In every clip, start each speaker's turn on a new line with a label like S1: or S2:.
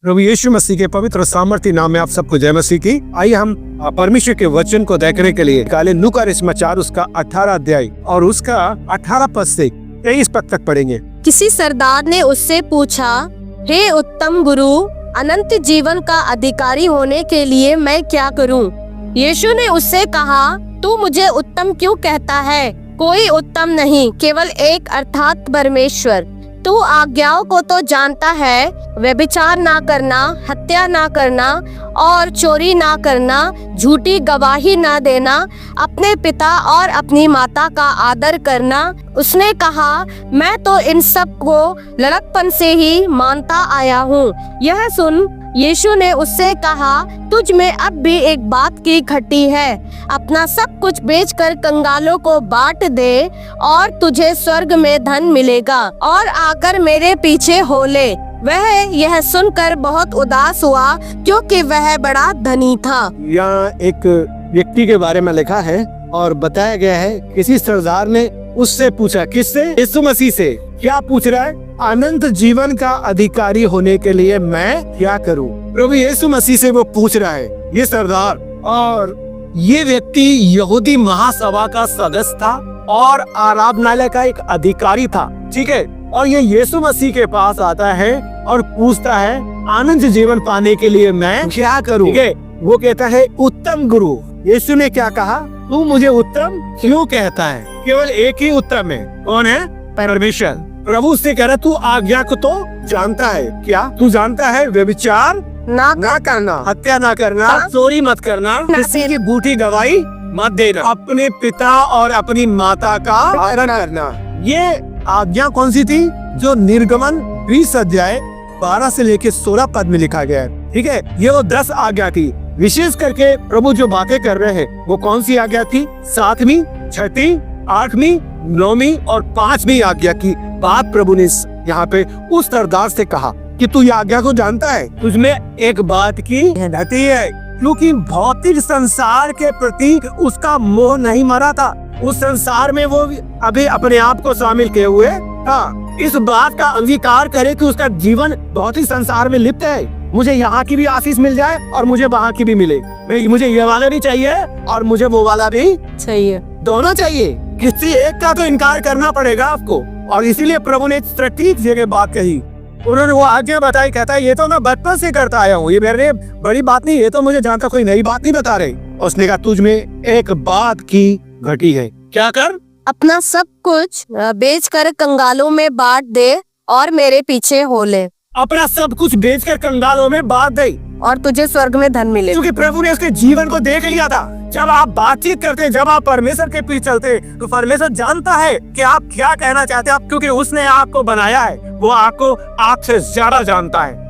S1: प्रभु यीशु मसीह के पवित्र सामर्थ्य नाम में आप सबको जय मसीह की। आइए हम परमेश्वर के वचन को देखने के लिए निकाले लूका समाचार उसका 18 अध्याय और उसका 18 पद से 23 पद तक पढ़ेंगे।
S2: किसी सरदार ने उससे पूछा, हे उत्तम गुरु, अनंत जीवन का अधिकारी होने के लिए मैं क्या करूं? यीशु ने उससे कहा, तू मुझे उत्तम क्यों कहता है? कोई उत्तम नहीं, केवल एक, अर्थात परमेश्वर। तू आज्ञाओं को तो जानता है, व्यभिचार ना करना, हत्या ना करना और चोरी ना करना, झूठी गवाही ना देना, अपने पिता और अपनी माता का आदर करना। उसने कहा, मैं तो इन सब को लड़कपन से ही मानता आया हूँ। यह सुन यीशु ने उससे कहा, तुझ में अब भी एक बात की घटी है। अपना सब कुछ बेचकर कंगालों को बांट दे और तुझे स्वर्ग में धन मिलेगा, और आकर मेरे पीछे हो ले। वह यह सुनकर बहुत उदास हुआ, क्योंकि वह बड़ा धनी था।
S1: यहाँ एक व्यक्ति के बारे में लिखा है और बताया गया है, किसी सरदार ने उससे पूछा, किससे? यीशु मसीह से। क्या पूछ रहा है? अनंत जीवन का अधिकारी होने के लिए मैं क्या करूं? प्रभु यीशु मसीह से वो पूछ रहा है, ये सरदार। और ये व्यक्ति यहूदी महासभा का सदस्य था और आराधनालय का एक अधिकारी था, ठीक है। और ये यीशु मसीह के पास आता है और पूछता है, अनंत जीवन पाने के लिए मैं क्या करूं? ठीक है। वो कहता है, उत्तम गुरु। यीशु ने क्या कहा? तू मुझे उत्तम क्यों कहता है? केवल एक ही उत्तम है। कौन है? परमेश्वर। प्रभु से कह रहा, तू आज्ञा को तो जानता है। क्या तू जानता है? व्यभिचार ना करना, हत्या ना करना, चोरी मत करना, किसी की झूठी गवाही मत देना, अपने पिता और अपनी माता का आदर करना। ये आज्ञा कौन सी थी? जो निर्गमन 20 अध्याय 12 से लेके 16 पद में लिखा गया है, ठीक है। ये वो 10 आज्ञा थी। विशेष करके प्रभु जो बातें कर रहे हैं वो कौन सी आज्ञा थी? 7वीं, 6वीं, 8वीं, 9वीं और 5वीं आज्ञा की बात प्रभु ने यहाँ पे उस सरदार से कहा कि तू ये आज्ञा को जानता है, तुझमें एक बात की घटी है। क्योंकि भौतिक संसार के प्रति उसका मोह नहीं मरा था। उस संसार में वो अभी अपने आप को शामिल किए हुए था। इस बात का अंगीकार करे कि उसका जीवन भौतिक संसार में लिप्त है। मुझे यहाँ की भी आशीष मिल जाए और मुझे वहाँ की भी मिले। मुझे ये वाला भी चाहिए और मुझे वो वाला भी चाहिए, दोनों चाहिए। किसी एक का तो इनकार करना पड़ेगा आपको। और इसीलिए प्रभु ने सटीक जगह बात कही। उन्होंने वो आज्ञा बताई, कहता है, ये तो मैं बचपन से करता आया हूँ, ये मेरे बड़ी बात नहीं, ये तो मुझे जानता, कोई नई बात नहीं बता रहे। उसने कहा, तुझ में एक बात की घटी है। क्या कर?
S2: अपना सब कुछ बेचकर कंगालों में बांट दे और मेरे पीछे हो ले।
S1: अपना सब कुछ बेचकर कंगालों में बांट दे
S2: और तुझे स्वर्ग में धन मिले।
S1: क्योंकि प्रभु ने उसके जीवन को देख लिया था। जब आप बातचीत करते, जब आप परमेश्वर के पीछे चलते, तो परमेश्वर जानता है कि आप क्या कहना चाहते हैं। क्योंकि उसने आपको बनाया है, वो आपको आपसे ज्यादा जानता है।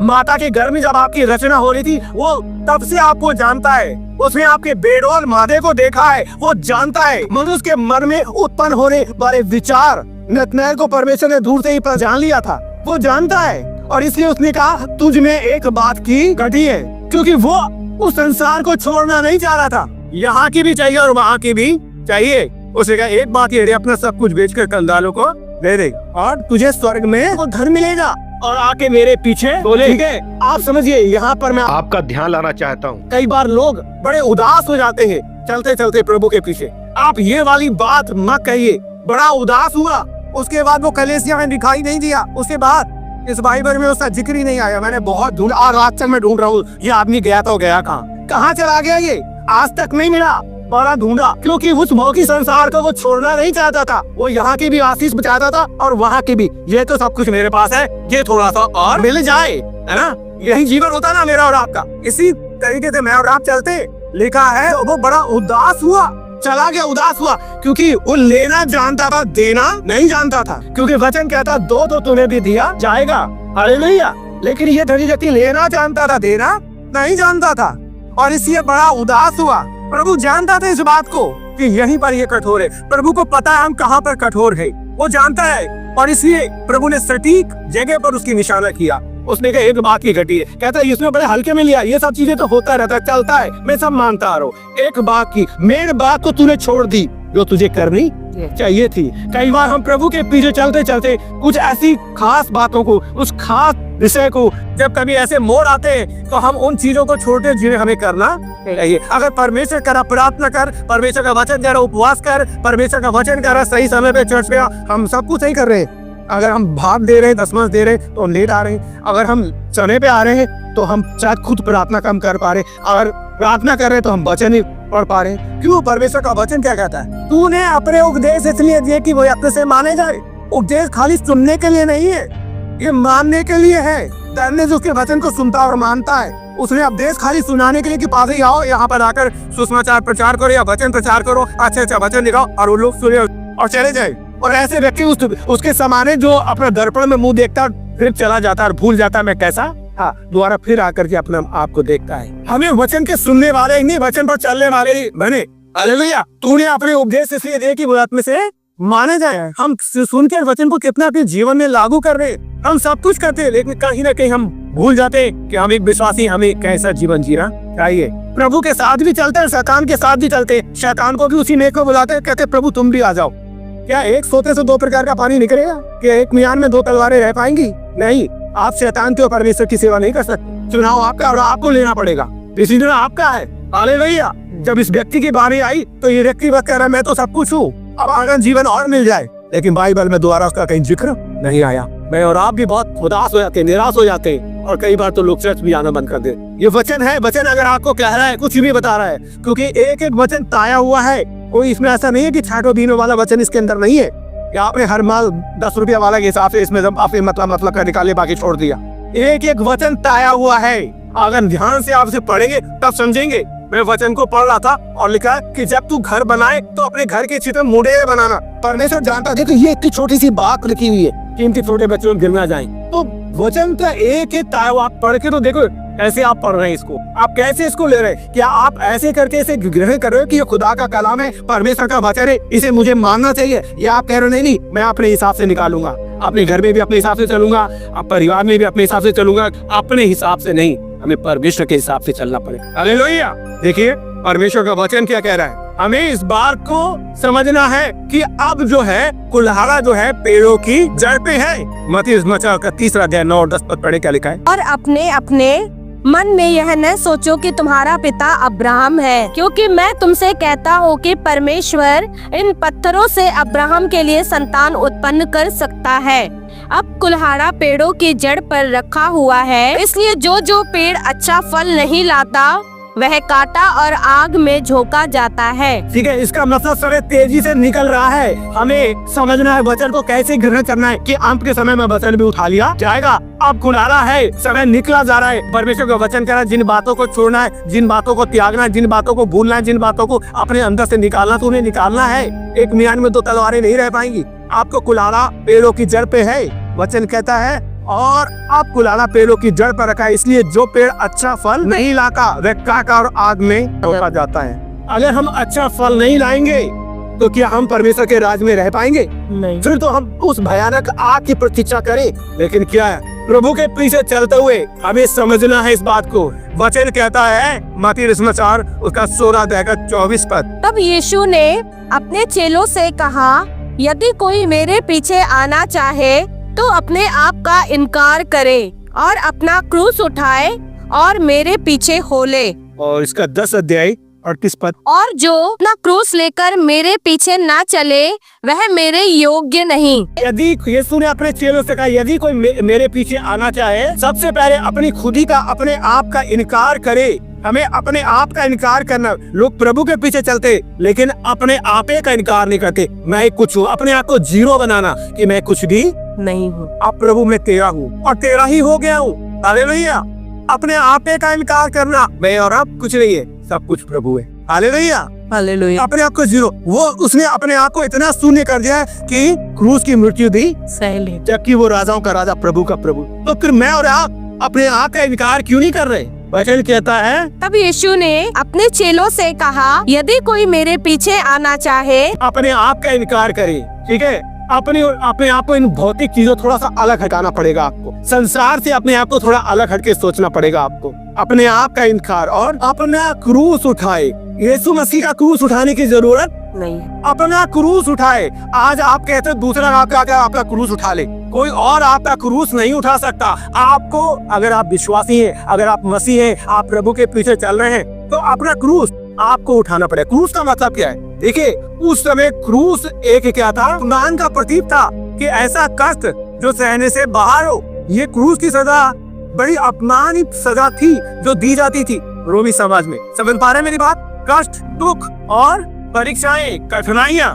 S1: माता के घर में जब आपकी रचना हो रही थी, वो तब से आपको जानता है। उसने आपके बेडोल मादे को देखा है, वो जानता है। मनुष्य के मन में उत्पन्न होने वाले विचार, नतनएल को परमेश्वर ने दूर से ही पहचान लिया था, वो जानता है। और इसलिए उसने कहा, तुझ में एक बात की घटी है। क्योंकि वो उस संसार को छोड़ना नहीं चाह रहा था। यहाँ की भी चाहिए और वहाँ की भी चाहिए। उसने कहा, एक बात ये, अपना सब कुछ बेचकर कंगालों को दे दे और तुझे स्वर्ग में वो धन मिलेगा, और आके मेरे पीछे बोले। ठीक है, आप समझिए, यहाँ पर मैं आपका ध्यान लाना चाहता हूँ। कई बार लोग बड़े उदास हो जाते हैं चलते चलते प्रभु के पीछे। आप ये वाली बात मत कहिए। बड़ा उदास हुआ, उसके बाद वो कलीसिया में दिखाई नहीं दिया। उसके बाद इस बाइबल में उसका जिक्र ही नहीं आया। मैंने बहुत ढूंढा और आज तक मैं ढूंढ रहा हूँ, ये आदमी गया तो गया कहाँ चला गया? ये आज तक नहीं मिला। बड़ा ढूंढा, क्योंकि उस भौतिक संसार को वो छोड़ना नहीं चाहता था। वो यहाँ की भी आशीष चाहता था और वहाँ की भी। ये तो सब कुछ मेरे पास है, ये थोड़ा सा और मिल जाए, है ना? यही जीवन होता ना मेरा और आपका। इसी तरीके से मैं और आप चलते। लिखा है, वो बड़ा उदास हुआ, चला गया, उदास हुआ। क्योंकि वो लेना जानता था, देना नहीं जानता था। क्योंकि वचन कहता, दो तो तुम्हें भी दिया जाएगा। हालेलुया। लेकिन ये धनी व्यक्ति लेना जानता था, देना नहीं जानता था, और इसलिए बड़ा उदास हुआ। प्रभु जानता था इस बात को कि यहीं पर ये कठोर है। प्रभु को पता है हम कहाँ पर कठोर है, वो जानता है। और इसलिए प्रभु ने सटीक जगह पर उसकी निशाना किया। उसने कहा, एक बात की घटी है। कहता है, इसमें बड़े हल्के में लिया, ये सब चीजें तो होता रहता है, चलता है, मैं सब मानता आ रहा हूँ। एक बात की, मेन बात को तूने छोड़ दी, जो तुझे करनी चाहिए थी। कई बार हम प्रभु के पीछे चलते चलते कुछ ऐसी खास बातों को, उस खास विषय को, जब कभी ऐसे मोड़ आते हैं तो हम उन चीजों को छोड़ते हैं जिन्हें हमें करना चाहिए। अगर परमेश्वर करा प्रार्थना कर, परमेश्वर का वचन करा उपवास कर, परमेश्वर का वचन करा सही समय पे चर्च पे, हम सब कुछ सही कर रहे हैं। अगर हम भाग दे रहे हैं, दसमंश दे रहे हैं तो हम लेट आ रहे हैं। अगर हम समय पे आ रहे हैं तो हम शायद खुद प्रार्थना कम कर पा रहे हैं। अगर प्रार्थना कर रहे हैं तो हम वचन ही पढ़ पा रहे हैं। क्यों? परमेश्वर का वचन क्या कहता है? तूने अपने उपदेश इसलिए दिए कि वो अपने से माने जाए। उपदेश खाली सुनने के लिए नहीं है, ये मानने के लिए है। धन्य जो उसके वचन को सुनता और मानता है। उसने उपदेश खाली सुनाने के लिए कि पास ही आओ, यहाँ पर आकर सुसमाचार प्रचार करो या वचन प्रचार करो, अच्छा वचन दिखाओ और वो लोग सुने और चले जाए। और ऐसे व्यक्ति उसके समाने जो अपना दर्पण में मुंह देखता फिर चला जाता और भूल जाता है मैं कैसा, हाँ, दोबारा फिर आकर के अपने आप को देखता है। हमें वचन के सुनने वाले नहीं, वचन पर चलने वाले बने। हालेलुया। तूने अपने उपदेश इसलिए दिए कि वो आत्मा से माने जाए। हम सुन के वचन को कितना अपने जीवन में लागू कर रहे हैं। हम सब कुछ करते हैं लेकिन कहीं ना कहीं हम भूल जाते हैं कि हम एक विश्वासी, हमें कैसा जीवन जीना चाहिए। प्रभु के साथ भी चलते हैं, शैतान के साथ भी चलते हैं। शैतान को भी उसी नेक को बुलाते हैं, कहते प्रभु तुम भी आ जाओ। क्या एक सोते से दो प्रकार का पानी निकलेगा? क्या एक मियान में दो तलवारें रह पाएंगी? नहीं। आप शैतान के और परमेश्वर की सेवा नहीं कर सकते। चुनाव आपका और आपको लेना पड़ेगा, डिसीजन आपका है। हालेलुया। जब इस व्यक्ति की बारी आई तो ये व्यक्ति बस कह रहा है मैं तो सब कुछ हूँ, अब आगे जीवन और मिल जाए, लेकिन बाइबल में दोबारा उसका कहीं जिक्र नहीं आया। मैं और आप भी बहुत उदास हो जाते हैं, निराश हो जाते हैं और कई बार तो लोग चर्च भी आना बंद कर दे। ये वचन है, वचन अगर आपको कह रहा है, कुछ भी बता रहा है, क्योंकि एक एक वचन ताया हुआ है। कोई इसमें ऐसा नहीं है कि छाटो बीनो वाला वचन इसके अंदर नहीं है, या आपने हर माल 10 रुपया वाला के हिसाब से इसमें आपने मतलब का निकाले बाकी छोड़ दिया। एक एक वचन ताया हुआ है। अगर ध्यान से आपसे पढ़ेंगे तब समझेंगे। मैं वचन को पढ़ रहा था और लिखा है कि जब तू घर बनाए तो अपने घर के चित्र मुड़े बनाना। परमेश्वर जानता है कि ये इतनी छोटी सी बात लिखी हुई है कि इनके छोटे बच्चों में गिर ना जाए। तो वचन का एक एक ताया हुआ, आप पढ़ के तो देखो कैसे आप पढ़ रहे हैं इसको, आप कैसे इसको ले रहे हैं। क्या आप ऐसे करके इसे ग्रहण कर रहे हो कि ये खुदा का कलाम है, परमेश्वर का वचन है, इसे मुझे मानना चाहिए? या आप कह रहे हो नहीं मैं अपने हिसाब से निकालूंगा, अपने घर में भी अपने हिसाब से चलूंगा, आप परिवार में भी अपने हिसाब से चलूंगा? अपने हिसाब से नहीं, हमें परमेश्वर के हिसाब से चलना पड़ेगा। हालेलुया। देखिए परमेश्वर का वचन क्या कह रहा है। हमें इस बात को समझना है कि अब जो है कुल्हाड़ा जो है पेड़ों की जड़ पे है। मत्ती सुसमाचार का 3 अध्याय 9 और 10 पद पढ़े, क्या लिखा है?
S2: और अपने अपने मन में यह न सोचो कि तुम्हारा पिता अब्राहम है, क्योंकि मैं तुमसे कहता हूँ कि परमेश्वर इन पत्थरों से अब्राहम के लिए संतान उत्पन्न कर सकता है। अब कुल्हाड़ा पेड़ों की जड़ पर रखा हुआ है, इसलिए जो जो पेड़ अच्छा फल नहीं लाता वह काटा और आग में झोंका जाता है।
S1: ठीक है, इसका मतलब समय तेजी से निकल रहा है। हमें समझना है वचन को कैसे ग्रहण करना है कि अंत के समय में वचन भी उठा लिया जाएगा। अब कुल्हाड़ा है, समय निकला जा रहा है। परमेश्वर का वचन कह रहा है जिन बातों को छोड़ना है, जिन बातों को त्यागना है, जिन बातों को भूलना है, जिन बातों को अपने अंदर से निकालना, तो उन्हें निकालना है। एक मियान में 2 तलवारें नहीं रह पाएंगी। आपको कुल्हाड़ा पेड़ों की जड़ पे है, वचन कहता है, और आप कुल्हाड़ा पेड़ों की जड़ पर रखा है, इसलिए जो पेड़ अच्छा फल नहीं लाता वह काटा और आग में झोंका जाता है। अगर हम अच्छा फल नहीं लाएंगे तो क्या हम परमेश्वर के राज में रह पाएंगे? नहीं। फिर तो हम उस भयानक आग की प्रतीक्षा करें। लेकिन क्या है, प्रभु के पीछे चलते हुए हमें समझना है इस बात को। वचन कहता है मत्ती सुसमाचार उसका 16 अध्याय का 24 पद।
S2: तब यीशु ने अपने चेलों से कहा, यदि कोई मेरे पीछे आना चाहे तो अपने आप का इनकार करे और अपना क्रूस उठाए और मेरे पीछे हो ले।
S1: और इसका 10 अध्याय 38 पद।
S2: और जो अपना क्रूस लेकर मेरे पीछे ना चले वह मेरे योग्य नहीं।
S1: यदि यीशु ने अपने चेलों से कहा यदि कोई मेरे पीछे आना चाहे, सबसे पहले अपनी खुदी का, अपने आप का इनकार करे। हमें अपने आप का इनकार करना। लोग प्रभु के पीछे चलते लेकिन अपने आपे का इनकार नहीं करते। मैं कुछ हूँ, अपने आप को जीरो बनाना कि मैं कुछ भी
S2: नहीं हूँ,
S1: अब प्रभु मैं तेरा हूँ और तेरा ही हो गया हूँ। हालेलुया। अपने आपे का इनकार करना, मैं और आप कुछ नहीं है, सब कुछ प्रभु है। हालेलुया।
S2: हालेलुया।
S1: अपने आप को जीरो, वो उसने अपने आप को इतना शून्य कर दिया कि क्रूस की मृत्यु दी
S2: सह ले,
S1: जबकि वो राजाओं का राजा, प्रभु का प्रभु। तो फिर मैं और आप अपने आप का इनकार क्यों नहीं कर रहे? वचन कहता है,
S2: तब यीशु ने अपने चेलों से कहा, यदि कोई मेरे पीछे आना चाहे
S1: अपने आप का इनकार करे। ठीक है, अपने आप को इन भौतिक चीजों थोड़ा सा अलग हटाना पड़ेगा आपको। संसार से अपने आप को थोड़ा अलग हटके सोचना पड़ेगा आपको। अपने आप का इनकार और अपना क्रूस उठाए। यीशु मसीह का क्रूस उठाने की जरूरत
S2: नहीं।
S1: अपना क्रूस उठाए। आज आप कहते हो दूसरा आपका क्या आपका क्रूस उठा ले, कोई और आपका क्रूस नहीं उठा सकता। आपको, अगर आप विश्वासी हैं, अगर आप मसीह हैं, आप प्रभु के पीछे चल रहे हैं, तो अपना क्रूस आपको उठाना पड़ेगा। क्रूस का मतलब क्या है? देखिए, उस समय क्रूस एक क्या था? अपमान का प्रतीक था कि ऐसा कष्ट जो सहने से बाहर हो। ये क्रूस की सजा बड़ी अपमानित सजा थी जो दी जाती थी रोमी समाज में। समझ पा रहे हैं मेरी बात? कष्ट, दुख और परीक्षाएं, कठिनाइयां,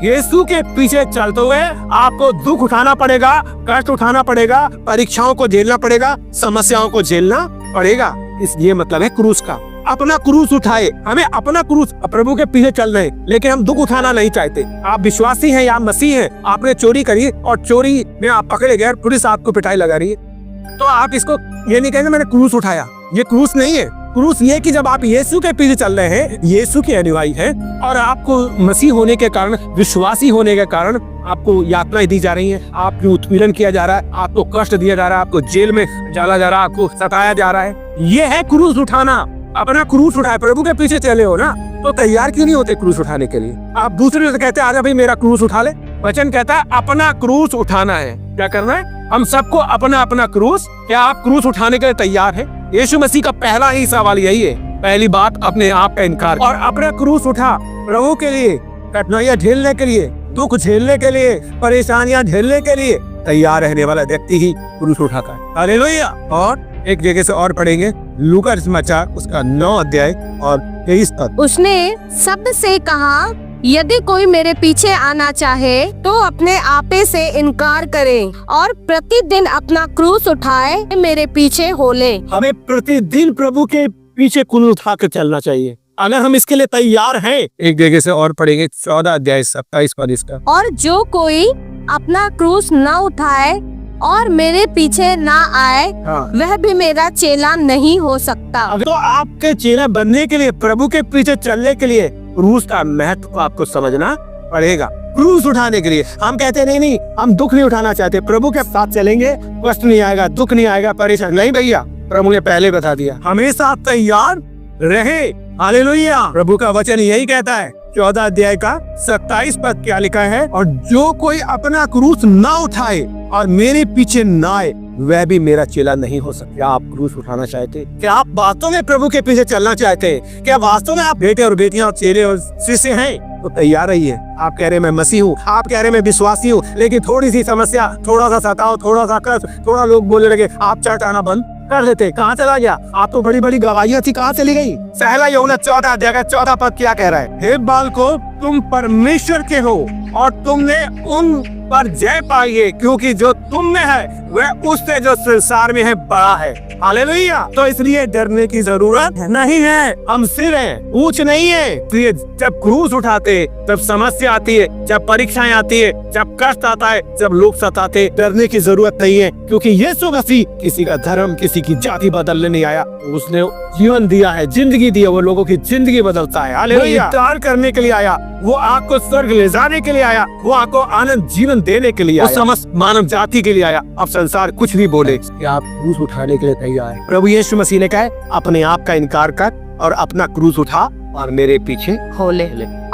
S1: यीशु के पीछे चलते हुए आपको दुख उठाना पड़ेगा, कष्ट उठाना पड़ेगा, परीक्षाओं को झेलना पड़ेगा, समस्याओं को झेलना पड़ेगा। ये मतलब है क्रूस का। अपना क्रूस उठाए। हमें अपना क्रूस, प्रभु के पीछे चल रहे हैं लेकिन हम दुख उठाना नहीं चाहते। आप विश्वासी हैं या मसीह हैं, आपने चोरी करी और चोरी में आप पकड़े गए, पुलिस आपको पिटाई लगा रही है, तो आप इसको ये नहीं कहेंगे मैंने क्रूस उठाया। ये क्रूस नहीं है। क्रूस ये कि जब आप यीशु के पीछे चल रहे हैं, यीशु के अनुयायी हैं और आपको मसीह होने के कारण, विश्वासी होने के कारण आपको यातनाएं दी जा रही हैं, आपको उत्पीड़न किया जा रहा है, आपको कष्ट दिया जा रहा है, आपको जेल में डाला जा रहा है, आपको सताया जा रहा है, ये है क्रूस उठाना। अपना क्रूस उठाए। प्रभु के पीछे चले हो ना, तो तैयार क्यों नहीं होते क्रूस उठाने के लिए? आप दूसरे से कहते हैं आजा भाई मेरा क्रूस उठा ले। वचन कहता है अपना क्रूस उठाना है। क्या करना है? हम सबको अपना अपना क्रूस। क्या आप क्रूस उठाने के लिए तैयार हैं? यीशु मसीह का पहला ही सवाल यही है। पहली बात, अपने आप का इनकार और अपना क्रूस उठा। प्रभु के लिए कठिनाइयां झेलने के लिए, दुख झेलने के लिए, परेशानियां झेलने के लिए तैयार रहने वाला व्यक्ति ही क्रूस उठाता है। हालेलुया। और एक जगह से और पढ़ेंगे, लूका समाचार उसका 9 अध्याय और 23 पद।
S2: उसने शब्द से कहा, यदि कोई मेरे पीछे आना चाहे तो अपने आपे से इनकार करे और प्रतिदिन अपना क्रूस उठाए मेरे पीछे हो ले।
S1: हमें प्रतिदिन प्रभु के पीछे क्रूस उठा कर चलना चाहिए। अगर हम इसके लिए तैयार हैं, एक जगह से और पढ़ेंगे 14 अध्याय 27 पद इसका।
S2: और जो कोई अपना क्रूस न उठाए और मेरे पीछे ना आए, वह भी मेरा चेला नहीं हो सकता।
S1: तो आपके चेला बनने के लिए, प्रभु के पीछे चलने के लिए क्रूस का महत्व को आपको समझना पड़ेगा। क्रूस उठाने के लिए हम कहते नहीं, हम दुख नहीं उठाना चाहते, प्रभु के साथ चलेंगे, कष्ट नहीं आएगा, दुख नहीं आएगा, परेशान नहीं। भैया, प्रभु ने पहले बता दिया, हमेशा तैयार रहे। हालेलुया। प्रभु का वचन यही कहता है। 14 अध्याय का 27 पद क्या लिखा है? और जो कोई अपना क्रूस ना उठाए और मेरे पीछे ना आए, वह भी मेरा चेला नहीं हो सकता। क्या आप क्रूस उठाना चाहते? क्या आप वास्तव में प्रभु के पीछे चलना चाहते हैं? क्या वास्तव में आप बेटे और बेटियां और चेले और शिष्य हैं? तो तैयार रहिए। आप कह रहे मैं मसीह हूँ, आप कह रहे मैं विश्वासी हूँ, लेकिन थोड़ी सी समस्या, थोड़ा सा सताव, थोड़ा सा कष्ट, थोड़ा लोग बोलने लगे, आप चर्च आना बंद कर देते। कहाँ चला गया? आप तो बड़ी बड़ी गवाहियां थी, कहाँ चली गई? पहला यूहन्ना 14 अध्याय का 14 पद क्या कह रहा है? हे बालको, तुम परमेश्वर के हो और तुमने उन पर जय पाई है, क्योंकि जो तुम में है वह उससे जो संसार में है बड़ा है। हालेलुया। तो इसलिए डरने की जरूरत नहीं है। हम सिर हैं, ऊंच नहीं है। इसलिए जब क्रूस उठाते, जब समस्या आती है, जब परीक्षाएं आती है, जब कष्ट आता है, जब लोग सताते, डरने की जरूरत नहीं है, क्योंकि यीशु मसीह किसी का धर्म, किसी की जाति बदलने नहीं आया। उसने जीवन दिया है, जिंदगी दी है, वो लोगों की जिंदगी बदलता है। हालेलुया। उद्धार करने के लिए आया, वो आपको स्वर्ग ले जाने के लिए आया, वो आपको आनंद जीवन देने के लिए आया, समस्त मानव जाति के लिए आया। अब संसार कुछ भी बोले, आप क्रूस उठाने के लिए तैयार है। प्रभु यीशु मसीह ने कहा, अपने आप का इनकार कर और अपना क्रूस उठा और मेरे पीछे
S2: हो ले।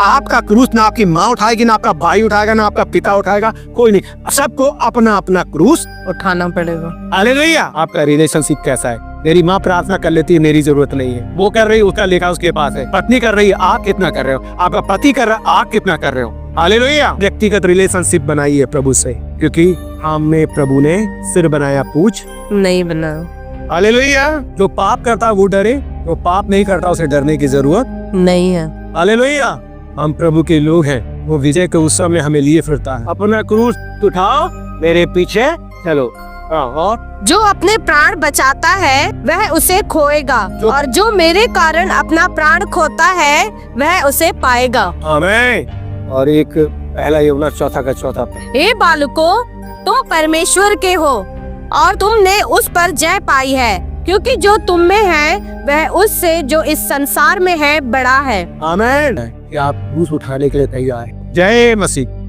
S1: आपका क्रूस ना आपकी माँ उठाएगी, ना आपका भाई उठाएगा, ना आपका पिता उठाएगा, कोई नहीं। सबको अपना अपना क्रूस
S2: उठाना पड़ेगा।
S1: हालेलुया। आपका रिलेशनशिप कैसा है? मेरी माँ प्रार्थना कर लेती है, मेरी जरूरत नहीं है। वो कर रही है, उसका लेखा उसके पास है। पत्नी कर रही है, आप कितना कर रहे हो? आपका पति कर रहा है, आप कितना कर रहे हो? हालेलुया। व्यक्तिगत रिलेशनशिप बनाइए प्रभु से, क्योंकि हमें प्रभु ने सिर बनाया, पूछ
S2: नहीं बना।
S1: हालेलुया। जो पाप करता है वो डरे, जो पाप नहीं करता उसे डरने की जरूरत
S2: नहीं है।
S1: हालेलुया। हम प्रभु के लोग हैं, वो विजय के उत्सव में हमें लिए फिरता है। अपना क्रूस उठाओ, मेरे पीछे चलो। और
S2: जो अपने प्राण बचाता है वह उसे खोएगा, और जो मेरे कारण अपना प्राण खोता है वह उसे पाएगा।
S1: आमीन। और एक पहला यूहन्ना 4 का 4 पद।
S2: हे बालको, तुम परमेश्वर के हो और तुमने उस पर जय पाई है, क्योंकि जो तुम में है वह उससे जो इस संसार में है बड़ा है।
S1: आमीन। क्या आप क्रूस उठाने के लिए तैयार हैं? जय मसीह।